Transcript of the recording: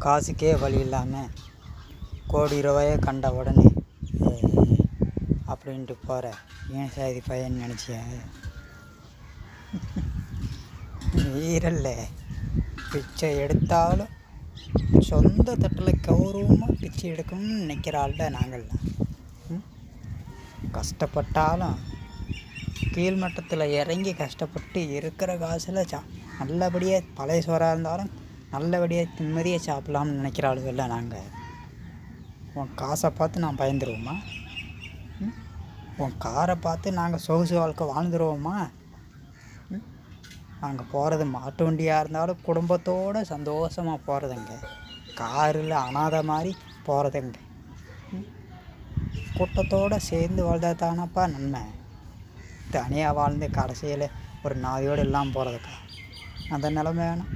காசுக்கே வழி இல்லாமல் கோடி ரூபாயை கண்ட உடனே அப்படின்ட்டு போகிற ஏன் சாதி பையன் நினச்சிய வீரல்ல பிச்சை எடுத்தாலும் சொந்த தட்டில் கௌரவமாக பிச்சை எடுக்கணும்னு நினைக்கிற ஆள்தான் நாங்கள்லாம். கஷ்டப்பட்டாலும் கீழ்மட்டத்தில் இறங்கி கஷ்டப்பட்டு இருக்கிற காசில் நல்லபடியாக பழைய சோறாக இருந்தாலும் நல்லபடியாக நிம்மதியாக சாப்பிட்லாம்னு நினைக்கிற ஆளுகள்ல நாங்கள். உன் காசை பார்த்து நான் பயந்துருவோமா? உன் காரை பார்த்து நாங்கள் சொகுசு வாழ்க்கை வாழ்ந்துருவோமா? நாங்கள் போகிறது மாட்டு வண்டியாக இருந்தாலும் குடும்பத்தோடு சந்தோஷமாக போகிறதுங்க. காரில் அனாதை மாதிரி போகிறதுங்க. கூட்டத்தோடு சேர்ந்து வாழ்ந்தா தானப்பா நன்மை. தனியாக வாழ்ந்து கடைசியில் ஒரு நாதியோடு இல்லாமல் போகிறதுக்கா அந்த நிலைமை வேணும்.